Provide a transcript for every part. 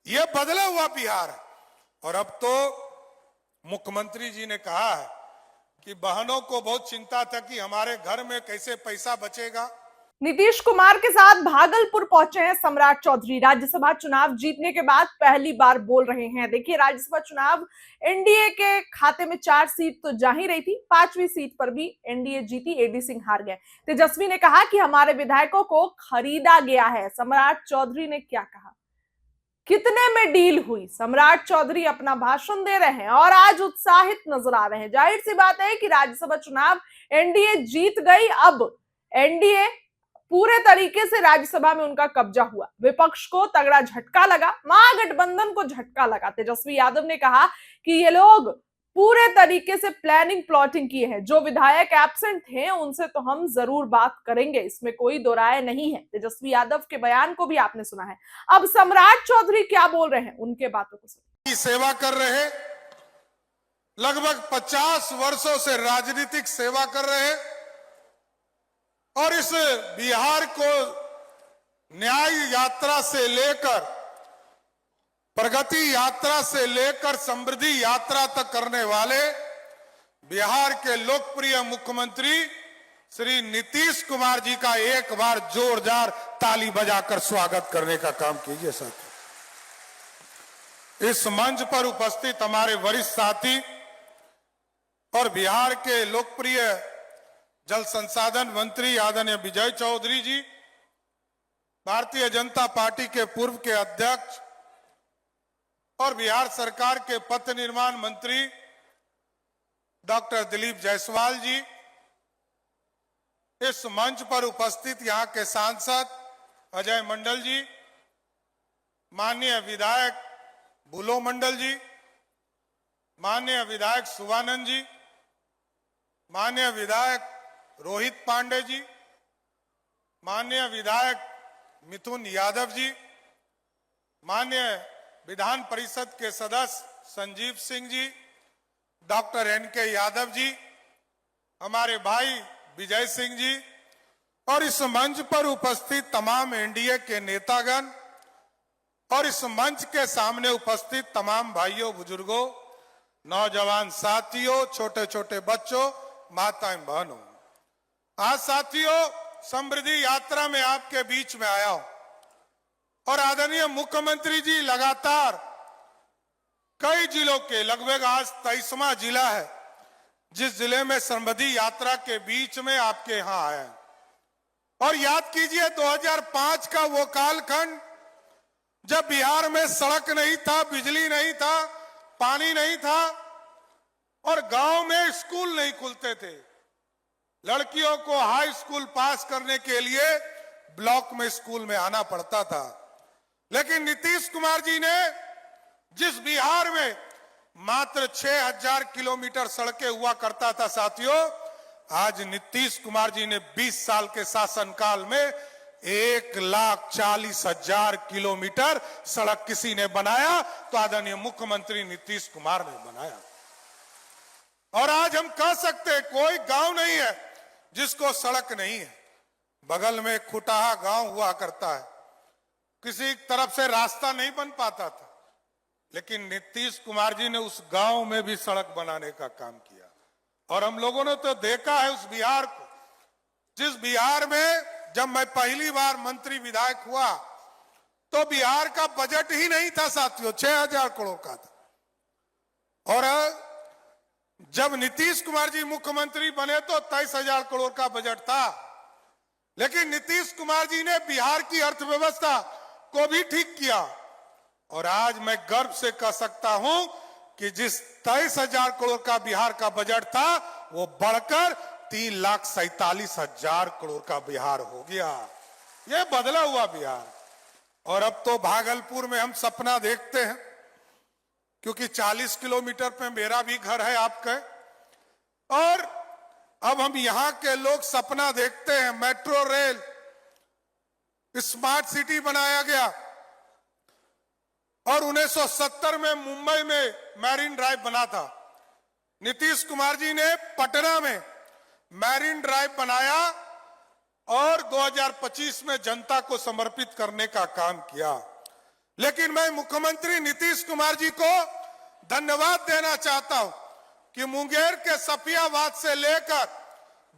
ये बदला हुआ बिहार है। और अब तो मुख्यमंत्री जी ने कहा है कि बहनों को बहुत चिंता था कि हमारे घर में कैसे पैसा बचेगा। नीतीश कुमार के साथ भागलपुर पहुंचे हैं सम्राट चौधरी। राज्यसभा चुनाव जीतने के बाद पहली बार बोल रहे हैं। देखिए, राज्यसभा चुनाव एनडीए के खाते में 4 सीट तो जा ही रही थी, 5वीं सीट पर भी एनडीए जीती, एडी सिंह हार गए। तेजस्वी ने कहा कि हमारे विधायकों को खरीदा गया है। सम्राट चौधरी ने क्या कहा, कितने में डील हुई? सम्राट चौधरी अपना भाषण दे रहे हैं और आज उत्साहित नजर आ रहे हैं। जाहिर सी बात है कि राज्यसभा चुनाव एनडीए जीत गई। अब एनडीए पूरे तरीके से राज्यसभा में उनका कब्जा हुआ। विपक्ष को तगड़ा झटका लगा, महागठबंधन को झटका लगा। तेजस्वी यादव ने कहा कि ये लोग पूरे तरीके से प्लानिंग प्लॉटिंग किए हैं। जो विधायक एब्सेंट थे उनसे तो हम जरूर बात करेंगे, इसमें कोई दो राय नहीं है। तेजस्वी यादव के बयान को भी आपने सुना है। अब सम्राट चौधरी क्या बोल रहे हैं, उनके बातों को सुनिए। सेवा कर रहे, लगभग 50 वर्षों से राजनीतिक सेवा कर रहे और इस बिहार को न्याय यात्रा से लेकर, प्रगति यात्रा से लेकर समृद्धि यात्रा तक करने वाले बिहार के लोकप्रिय मुख्यमंत्री श्री नीतीश कुमार जी का एक बार जोरदार ताली बजाकर स्वागत करने का काम कीजिए साथियों। इस मंच पर उपस्थित हमारे वरिष्ठ साथी और बिहार के लोकप्रिय जल संसाधन मंत्री आदरणीय विजय चौधरी जी, भारतीय जनता पार्टी के पूर्व के अध्यक्ष और बिहार सरकार के पथ निर्माण मंत्री डॉक्टर दिलीप जायसवाल जी, इस मंच पर उपस्थित यहां के सांसद अजय मंडल जी, माननीय विधायक बुलो मंडल जी, माननीय विधायक सुवानंद जी, माननीय विधायक रोहित पांडे जी, माननीय विधायक मिथुन यादव जी, माननीय विधान परिषद के सदस्य संजीव सिंह जी, डॉक्टर एनके यादव जी, हमारे भाई विजय सिंह जी और इस मंच पर उपस्थित तमाम एनडीए के नेतागण और इस मंच के सामने उपस्थित तमाम भाइयों बुजुर्गों, नौजवान साथियों, छोटे छोटे बच्चों, माताएं बहनों, आज साथियों समृद्धि यात्रा में आपके बीच में आया हूं और आदरणीय मुख्यमंत्री जी लगातार कई जिलों के, लगभग आज 23वां जिला है जिस जिले में समृद्धि यात्रा के बीच में आपके यहां आए हैं। और याद कीजिए 2005 का वो कालखंड जब बिहार में सड़क नहीं था, बिजली नहीं था, पानी नहीं था और गांव में स्कूल नहीं खुलते थे। लड़कियों को हाई स्कूल पास करने के लिए ब्लॉक में स्कूल में आना पड़ता था। लेकिन नीतीश कुमार जी ने जिस बिहार में मात्र 6000 किलोमीटर सड़कें हुआ करता था साथियों, आज नीतीश कुमार जी ने 20 साल के शासनकाल में 1,40,000 किलोमीटर सड़क किसी ने बनाया तो आदरणीय मुख्यमंत्री नीतीश कुमार ने बनाया। और आज हम कह सकते हैं कोई गांव नहीं है जिसको सड़क नहीं है। बगल में खुटाहा गांव हुआ करता है, किसी तरफ से रास्ता नहीं बन पाता था, लेकिन नीतीश कुमार जी ने उस गांव में भी सड़क बनाने का काम किया। और हम लोगों ने तो देखा है उस बिहार को, जिस बिहार में जब मैं पहली बार मंत्री विधायक हुआ तो बिहार का बजट ही नहीं था साथियों, 6000 करोड़ का था। और जब नीतीश कुमार जी मुख्यमंत्री बने तो 23,000 करोड़ का बजट था। लेकिन नीतीश कुमार जी ने बिहार की अर्थव्यवस्था को भी ठीक किया और आज मैं गर्व से कह सकता हूं कि जिस 23,000 करोड़ का बिहार का बजट था वो बढ़कर 3,47,000 करोड़ का बिहार हो गया। ये बदला हुआ बिहार। और अब तो भागलपुर में हम सपना देखते हैं, क्योंकि 40 किलोमीटर पे मेरा भी घर है आपका, और अब हम यहां के लोग सपना देखते हैं मेट्रो रेल, स्मार्ट सिटी बनाया गया। और 1970 में मुंबई में मैरीन ड्राइव बना था। नीतीश कुमार जी ने पटना में मैरीन ड्राइव बनाया और 2025 में जनता को समर्पित करने का काम किया। लेकिन मैं मुख्यमंत्री नीतीश कुमार जी को धन्यवाद देना चाहता हूं कि मुंगेर के सफियाबाद से लेकर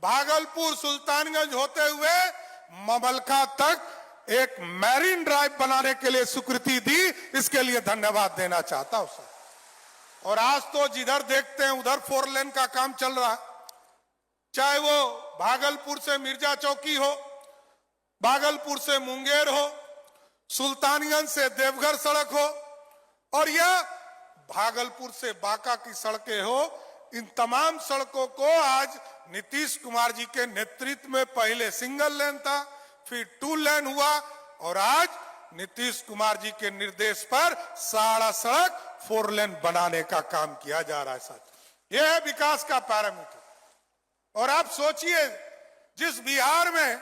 भागलपुर सुल्तानगंज होते हुए ममलका तक एक मैरीन ड्राइव बनाने के लिए स्वीकृति दी। इसके लिए धन्यवाद देना चाहता हूं सर। और आज तो जिधर देखते हैं उधर 4 लेन का काम चल रहा है, चाहे वो भागलपुर से मिर्जा चौकी हो, भागलपुर से मुंगेर हो, सुल्तानगंज से देवघर सड़क हो, और यह भागलपुर से बांका की सड़कें हो। इन तमाम सड़कों को आज नीतीश कुमार जी के नेतृत्व में पहले सिंगल लेन था, फिर 2 लेन हुआ, और आज नीतीश कुमार जी के निर्देश पर सारा सड़क 4 लेन बनाने का काम किया जा रहा है साथ। यह है विकास का पैरामीटर। और आप सोचिए, जिस बिहार में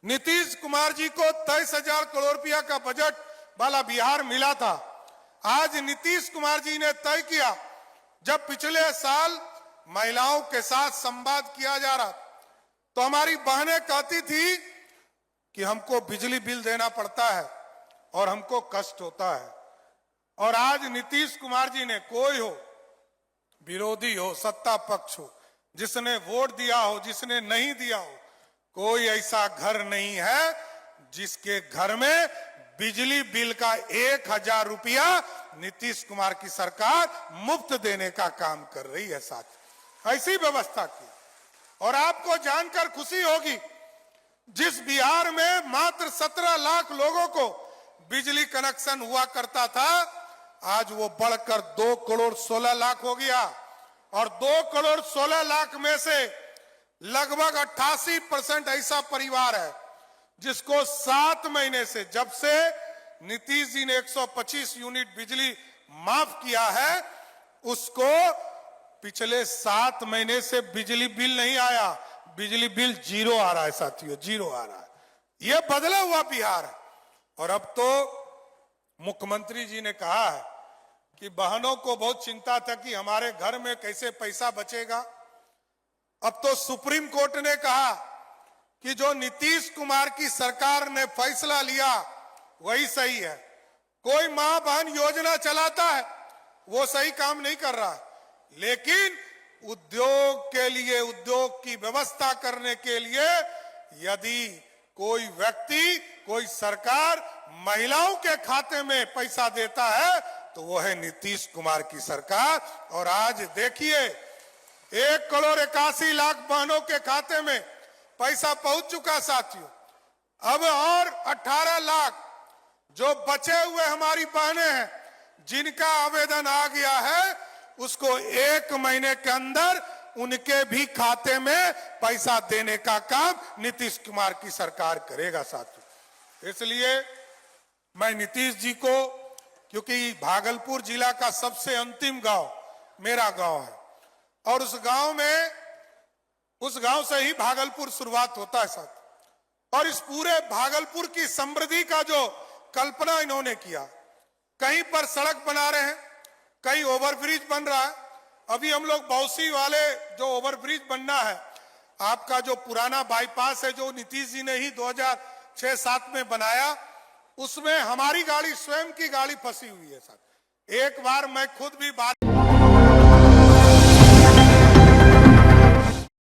नीतीश कुमार जी को 23,000 करोड़ रुपया का बजट वाला बिहार मिला था, आज नीतीश कुमार जी ने तय किया, जब पिछले साल महिलाओं के साथ संवाद किया जा रहा तो हमारी बहनें कहती थी कि हमको बिजली बिल देना पड़ता है और हमको कष्ट होता है। और आज नीतीश कुमार जी ने, कोई हो, विरोधी हो, सत्ता पक्ष हो, जिसने वोट दिया हो, जिसने नहीं दिया हो, कोई ऐसा घर नहीं है जिसके घर में बिजली बिल का 1,000 रुपया नीतीश कुमार की सरकार मुफ्त देने का काम कर रही है साथ। ऐसी व्यवस्था की। और आपको जानकर खुशी होगी, जिस बिहार में मात्र 17 लाख लोगों को बिजली कनेक्शन हुआ करता था, आज वो बढ़कर 2 करोड़ 16 लाख हो गया। और 2 करोड़ 16 लाख में से लगभग 88% ऐसा परिवार है जिसको 7 महीने से, जब से नीतीश जी ने 125 यूनिट बिजली माफ किया है, उसको पिछले 7 महीने से बिजली बिल नहीं आया। बिजली बिल 0 आ रहा है साथियों, 0 आ रहा है। यह बदला हुआ बिहार है। और अब तो मुख्यमंत्री जी ने कहा है कि बहनों को बहुत चिंता था कि हमारे घर में कैसे पैसा बचेगा। अब तो सुप्रीम कोर्ट ने कहा कि जो नीतीश कुमार की सरकार ने फैसला लिया वही सही है। कोई मां बहन योजना चलाता है, वो सही काम नहीं कर रहा, लेकिन उद्योग के लिए, उद्योग की व्यवस्था करने के लिए यदि कोई व्यक्ति, कोई सरकार महिलाओं के खाते में पैसा देता है तो वो है नीतीश कुमार की सरकार। और आज देखिए, 1 करोड़ 81 लाख बहनों के खाते में पैसा पहुंच चुका साथियों। अब और 18 लाख जो बचे हुए हमारी बहनें हैं, जिनका आवेदन आ गया है, उसको 1 महीने के अंदर उनके भी खाते में पैसा देने का काम नीतीश कुमार की सरकार करेगा साथियों। इसलिए मैं नीतीश जी को, क्योंकि भागलपुर जिला का सबसे अंतिम गांव मेरा गांव है, और उस गांव से ही भागलपुर शुरुआत होता है साथ। और इस पूरे भागलपुर की समृद्धि का जो कल्पना इन्होंने किया, कहीं पर सड़क बना रहे हैं, कहीं ओवरब्रिज बन रहा है। अभी हम लोग बौसी वाले जो ओवरब्रिज बनना है, आपका जो पुराना बाईपास है, जो नीतीश जी ने ही 2006-07 में बनाया, उसमें हमारी गाड़ी, स्वयं की गाड़ी फंसी हुई है साथ। एक बार मैं खुद भी बात